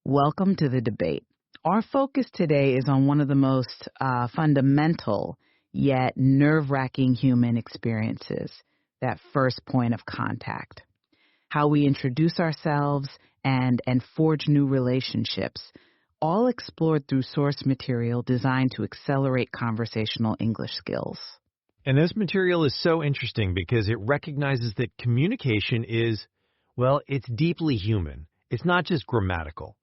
Welcome to the debate. Our focus today is on one of the most fundamental yet nerve-wracking human experiences, that first point of contact. How we introduce ourselves and forge new relationships, all explored through source material designed to accelerate conversational English skills. And this material is so interesting because it recognizes that communication is, well, it's deeply human. It's not just grammatical.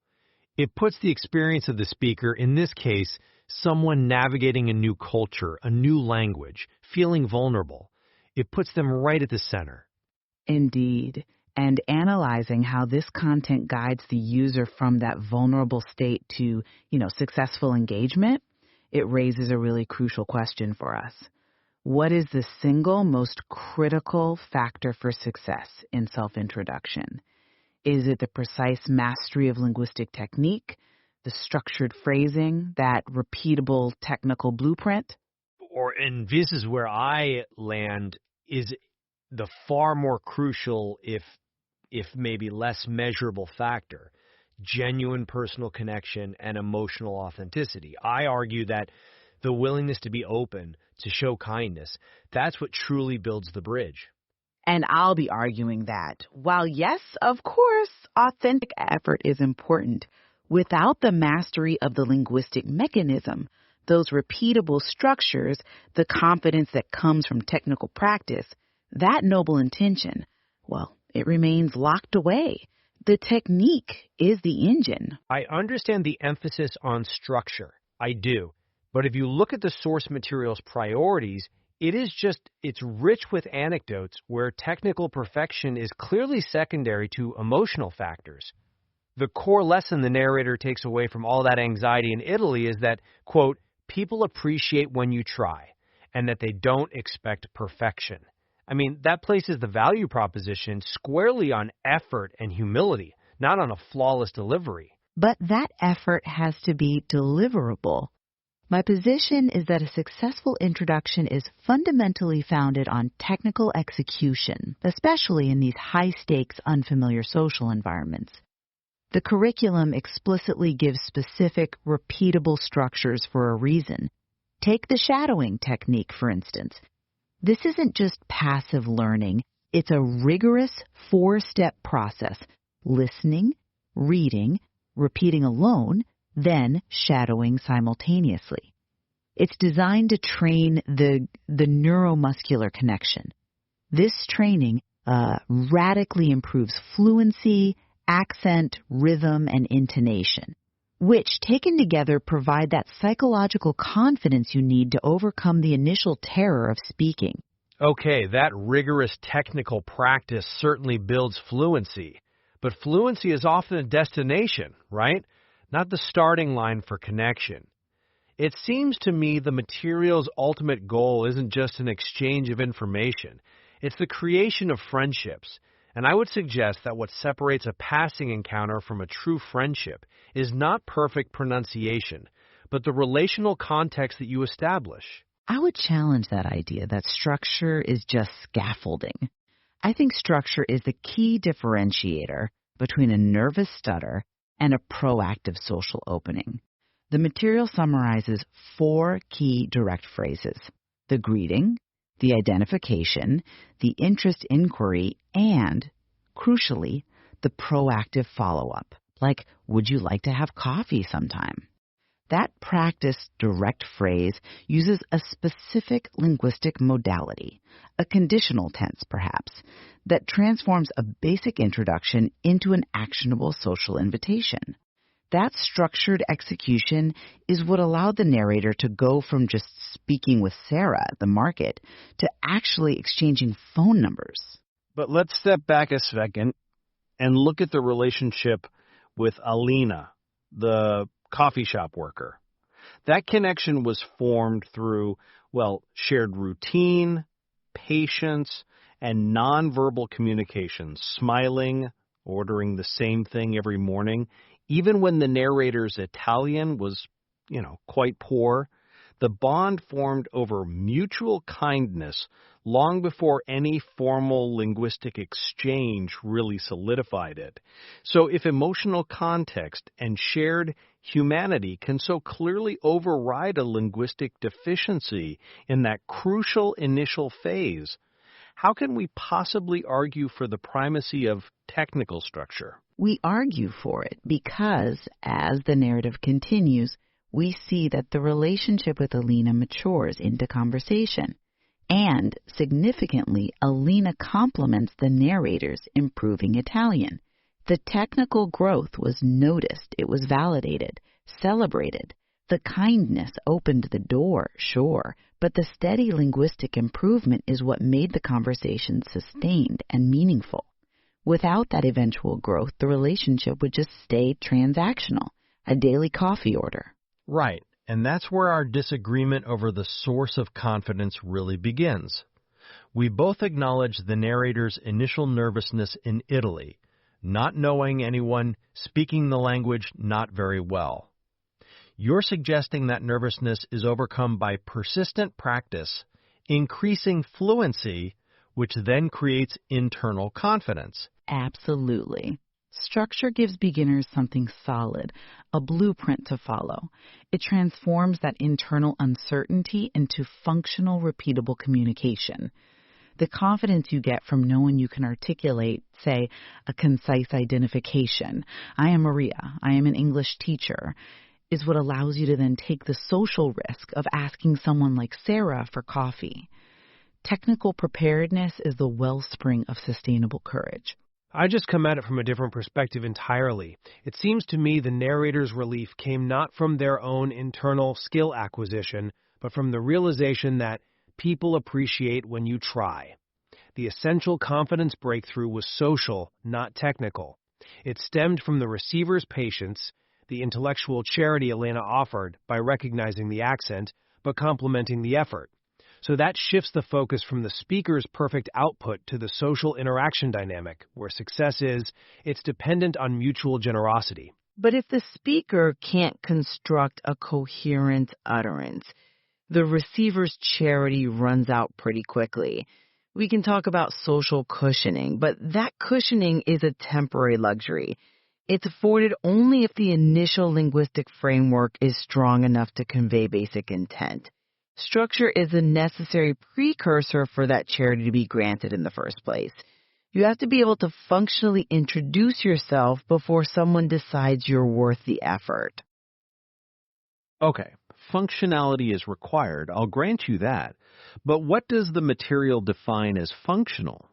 It puts the experience of the speaker, in this case, someone navigating a new culture, a new language, feeling vulnerable. It puts them right at the center. Indeed. And analyzing how this content guides the user from that vulnerable state to, successful engagement, it raises a really crucial question for us. What is the single most critical factor for success in self-introduction? Is it the precise mastery of linguistic technique, the structured phrasing, that repeatable technical blueprint? And this is where I land, is the far more crucial, if maybe less measurable factor, genuine personal connection and emotional authenticity. I argue that the willingness to be open, to show kindness, that's what truly builds the bridge. And I'll be arguing that, while yes, of course, authentic effort is important, without the mastery of the linguistic mechanism, those repeatable structures, the confidence that comes from technical practice, that noble intention, well, it remains locked away. The technique is the engine. I understand the emphasis on structure. I do. But if you look at the source material's priorities, it's rich with anecdotes where technical perfection is clearly secondary to emotional factors. The core lesson the narrator takes away from all that anxiety in Italy is that, quote, people appreciate when you try, and that they don't expect perfection. I mean, that places the value proposition squarely on effort and humility, not on a flawless delivery. But that effort has to be deliverable. My position is that a successful introduction is fundamentally founded on technical execution, especially in these high-stakes, unfamiliar social environments. The curriculum explicitly gives specific, repeatable structures for a reason. Take the shadowing technique, for instance. This isn't just passive learning. It's a rigorous 4-step process: listening, reading, repeating alone, then shadowing simultaneously. It's designed to train the neuromuscular connection. This training radically improves fluency, accent, rhythm, and intonation, which, taken together, provide that psychological confidence you need to overcome the initial terror of speaking. Okay, that rigorous technical practice certainly builds fluency. But fluency is often a destination, right? Not the starting line for connection. It seems to me the material's ultimate goal isn't just an exchange of information. It's the creation of friendships. And I would suggest that what separates a passing encounter from a true friendship is not perfect pronunciation, but the relational context that you establish. I would challenge that idea that structure is just scaffolding. I think structure is the key differentiator between a nervous stutter and a proactive social opening. The material summarizes 4 key direct phrases: the greeting, the identification, the interest inquiry, and, crucially, the proactive follow-up, like, would you like to have coffee sometime? That practiced direct phrase uses a specific linguistic modality, a conditional tense perhaps, that transforms a basic introduction into an actionable social invitation. That structured execution is what allowed the narrator to go from just speaking with Sarah at the market to actually exchanging phone numbers. But let's step back a second and look at the relationship with Alina, the coffee shop worker. That connection was formed through, shared routine, patience, and nonverbal communication, smiling, ordering the same thing every morning. Even when the narrator's Italian was, quite poor, The bond formed over mutual kindness long before any formal linguistic exchange really solidified it. So if emotional context and shared humanity can so clearly override a linguistic deficiency in that crucial initial phase, how can we possibly argue for the primacy of technical structure? We argue for it because, as the narrative continues, we see that the relationship with Alina matures into conversation. And, significantly, Alina compliments the narrator's improving Italian. The technical growth was noticed, it was validated, celebrated. The kindness opened the door, sure, but the steady linguistic improvement is what made the conversation sustained and meaningful. Without that eventual growth, the relationship would just stay transactional, a daily coffee order. Right, and that's where our disagreement over the source of confidence really begins. We both acknowledge the narrator's initial nervousness in Italy, not knowing anyone, speaking the language not very well. You're suggesting that nervousness is overcome by persistent practice, increasing fluency, which then creates internal confidence. Absolutely. Structure gives beginners something solid, a blueprint to follow. It transforms that internal uncertainty into functional, repeatable communication. The confidence you get from knowing you can articulate, say, a concise identification, I am Maria, I am an English teacher, is what allows you to then take the social risk of asking someone like Sarah for coffee. Technical preparedness is the wellspring of sustainable courage. I just come at it from a different perspective entirely. It seems to me the narrator's relief came not from their own internal skill acquisition, but from the realization that people appreciate when you try. The essential confidence breakthrough was social, not technical. It stemmed from the receiver's patience, the intellectual charity Elena offered by recognizing the accent, but complementing the effort. So that shifts the focus from the speaker's perfect output to the social interaction dynamic, where success is, it's dependent on mutual generosity. But if the speaker can't construct a coherent utterance, the receiver's charity runs out pretty quickly. We can talk about social cushioning, but that cushioning is a temporary luxury. It's afforded only if the initial linguistic framework is strong enough to convey basic intent. Structure is a necessary precursor for that charity to be granted in the first place. You have to be able to functionally introduce yourself before someone decides you're worth the effort. Okay, functionality is required, I'll grant you that. But what does the material define as functional?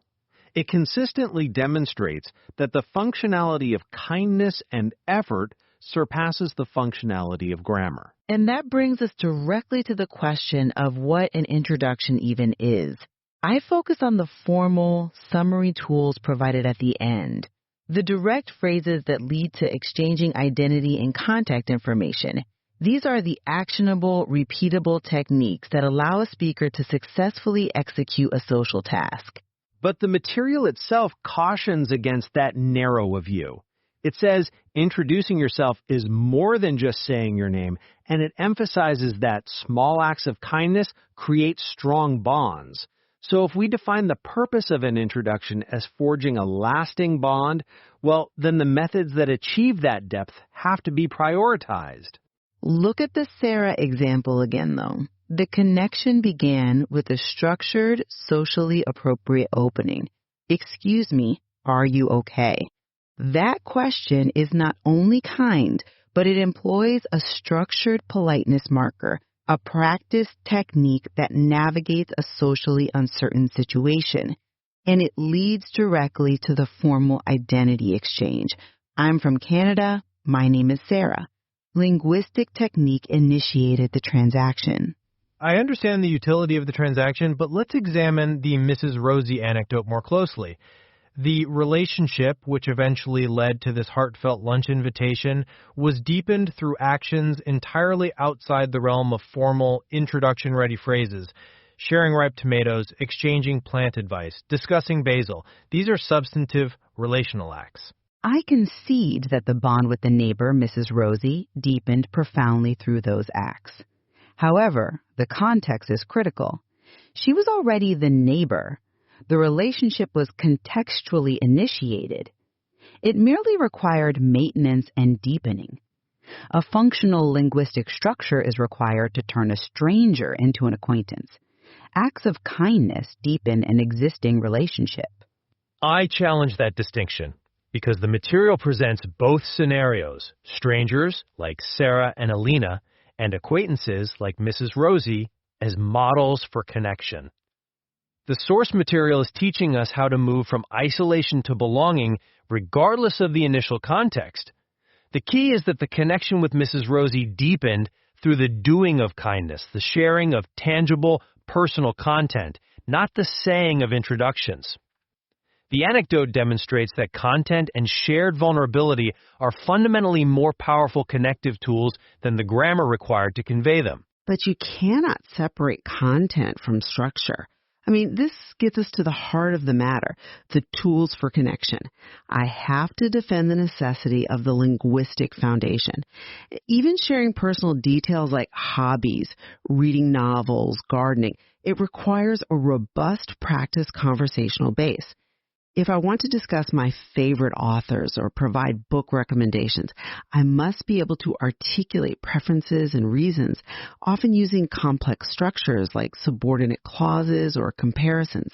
It consistently demonstrates that the functionality of kindness and effort surpasses the functionality of grammar. And that brings us directly to the question of what an introduction even is. I focus on the formal, summary tools provided at the end, the direct phrases that lead to exchanging identity and contact information. These are the actionable, repeatable techniques that allow a speaker to successfully execute a social task. But the material itself cautions against that narrow a view. It says introducing yourself is more than just saying your name, and it emphasizes that small acts of kindness create strong bonds. So if we define the purpose of an introduction as forging a lasting bond, well, then the methods that achieve that depth have to be prioritized. Look at the Sarah example again, though. The connection began with a structured, socially appropriate opening. Excuse me, are you okay? That question is not only kind, but it employs a structured politeness marker, a practiced technique that navigates a socially uncertain situation, and it leads directly to the formal identity exchange. I'm from Canada. My name is Sarah. Linguistic technique initiated the transaction. I understand the utility of the transaction, but let's examine the Mrs. Rosie anecdote more closely. The relationship, which eventually led to this heartfelt lunch invitation, was deepened through actions entirely outside the realm of formal, introduction-ready phrases. Sharing ripe tomatoes, exchanging plant advice, discussing basil. These are substantive, relational acts. I concede that the bond with the neighbor, Mrs. Rosie, deepened profoundly through those acts. However, the context is critical. She was already the neighbor. The relationship was contextually initiated. It merely required maintenance and deepening. A functional linguistic structure is required to turn a stranger into an acquaintance. Acts of kindness deepen an existing relationship. I challenge that distinction because the material presents both scenarios, strangers like Sarah and Alina, and acquaintances like Mrs. Rosie, as models for connection. The source material is teaching us how to move from isolation to belonging regardless of the initial context. The key is that the connection with Mrs. Rosie deepened through the doing of kindness, the sharing of tangible, personal content, not the saying of introductions. The anecdote demonstrates that content and shared vulnerability are fundamentally more powerful connective tools than the grammar required to convey them. But you cannot separate content from structure. I mean, this gets us to the heart of the matter, the tools for connection. I have to defend the necessity of the linguistic foundation. Even sharing personal details like hobbies, reading novels, gardening, it requires a robust practice conversational base. If I want to discuss my favorite authors or provide book recommendations, I must be able to articulate preferences and reasons, often using complex structures like subordinate clauses or comparisons.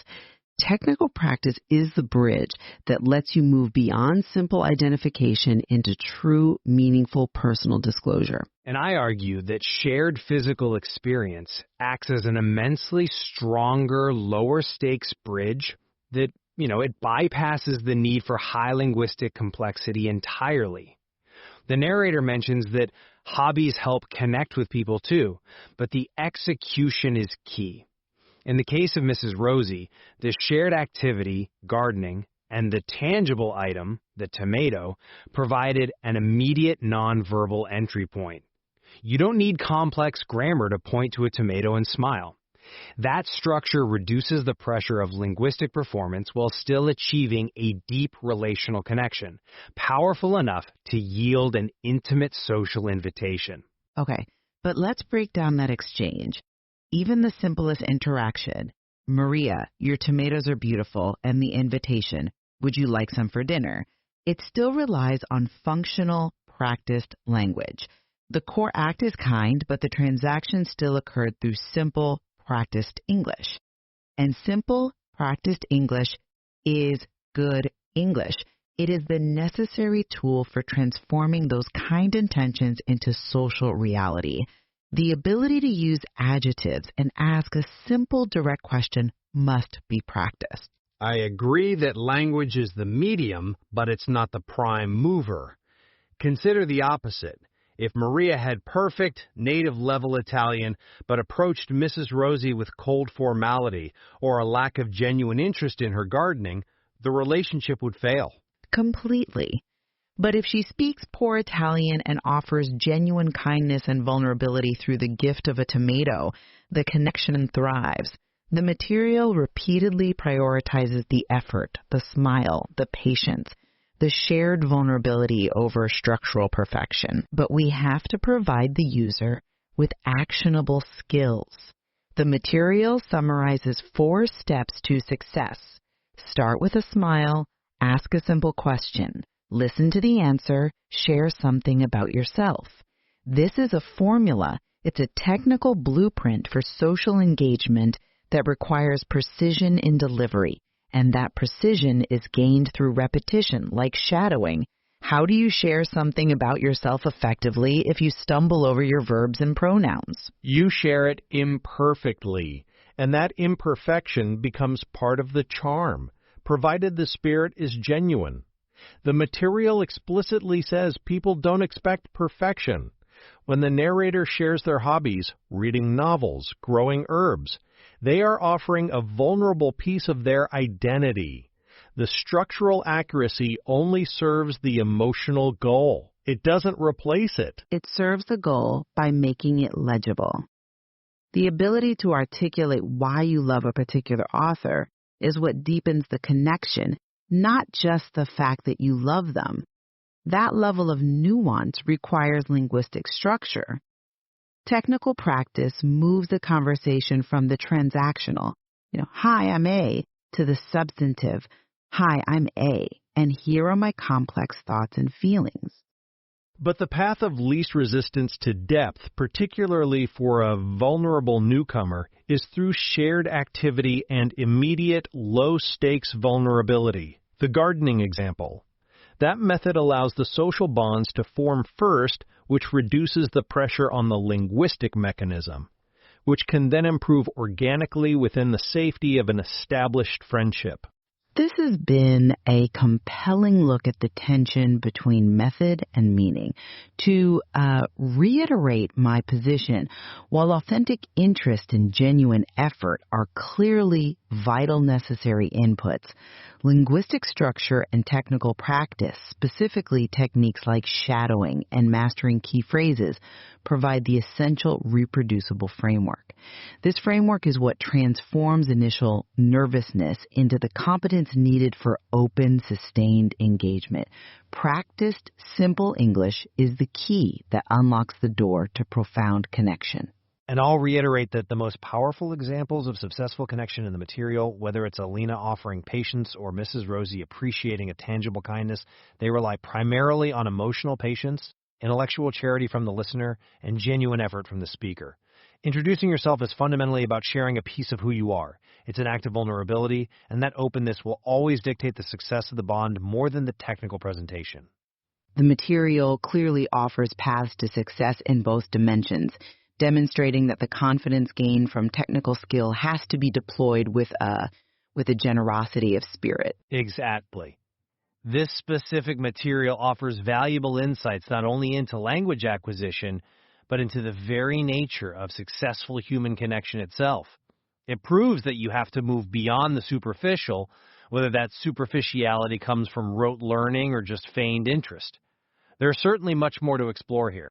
Technical practice is the bridge that lets you move beyond simple identification into true, meaningful personal disclosure. And I argue that shared physical experience acts as an immensely stronger, lower-stakes bridge that it bypasses the need for high linguistic complexity entirely. The narrator mentions that hobbies help connect with people too, but the execution is key. In the case of Mrs. Rosie, the shared activity, gardening, and the tangible item, the tomato, provided an immediate nonverbal entry point. You don't need complex grammar to point to a tomato and smile. That structure reduces the pressure of linguistic performance while still achieving a deep relational connection, powerful enough to yield an intimate social invitation. Okay, but let's break down that exchange. Even the simplest interaction, Maria, your tomatoes are beautiful, and the invitation, would you like some for dinner? It still relies on functional, practiced language. The core act is kind, but the transaction still occurred through simple, practiced English. And simple, practiced English is good English. It is the necessary tool for transforming those kind intentions into social reality. The ability to use adjectives and ask a simple, direct question must be practiced. I agree that language is the medium, but it's not the prime mover. Consider the opposite. If Maria had perfect, native-level Italian, but approached Mrs. Rosie with cold formality or a lack of genuine interest in her gardening, the relationship would fail. Completely. But if she speaks poor Italian and offers genuine kindness and vulnerability through the gift of a tomato, the connection thrives. The material repeatedly prioritizes the effort, the smile, the patience, the shared vulnerability over structural perfection. But we have to provide the user with actionable skills. The material summarizes 4 steps to success. Start with a smile, ask a simple question, listen to the answer, share something about yourself. This is a formula. It's a technical blueprint for social engagement that requires precision in delivery. And that precision is gained through repetition, like shadowing. How do you share something about yourself effectively if you stumble over your verbs and pronouns? You share it imperfectly, and that imperfection becomes part of the charm, provided the spirit is genuine. The material explicitly says people don't expect perfection. When the narrator shares their hobbies, reading novels, growing herbs, they are offering a vulnerable piece of their identity. The structural accuracy only serves the emotional goal. It doesn't replace it. It serves the goal by making it legible. The ability to articulate why you love a particular author is what deepens the connection, not just the fact that you love them. That level of nuance requires linguistic structure. Technical practice moves the conversation from the transactional, hi, I'm A, to the substantive, hi, I'm A, and here are my complex thoughts and feelings. But the path of least resistance to depth, particularly for a vulnerable newcomer, is through shared activity and immediate, low-stakes vulnerability. The gardening example. That method allows the social bonds to form first, which reduces the pressure on the linguistic mechanism, which can then improve organically within the safety of an established friendship. This has been a compelling look at the tension between method and meaning. To reiterate my position, while authentic interest and genuine effort are clearly vital necessary inputs, linguistic structure and technical practice, specifically techniques like shadowing and mastering key phrases, provide the essential reproducible framework. This framework is what transforms initial nervousness into the competence needed for open, sustained engagement. Practiced simple English is the key that unlocks the door to profound connection. And I'll reiterate that the most powerful examples of successful connection in the material, whether it's Alina offering patience or Mrs. Rosie appreciating a tangible kindness, they rely primarily on emotional patience, intellectual charity from the listener, and genuine effort from the speaker. Introducing yourself is fundamentally about sharing a piece of who you are. It's an act of vulnerability, and that openness will always dictate the success of the bond more than the technical presentation. The material clearly offers paths to success in both dimensions, demonstrating that the confidence gained from technical skill has to be deployed with a generosity of spirit. Exactly. This specific material offers valuable insights not only into language acquisition, but into the very nature of successful human connection itself. It proves that you have to move beyond the superficial, whether that superficiality comes from rote learning or just feigned interest. There's certainly much more to explore here.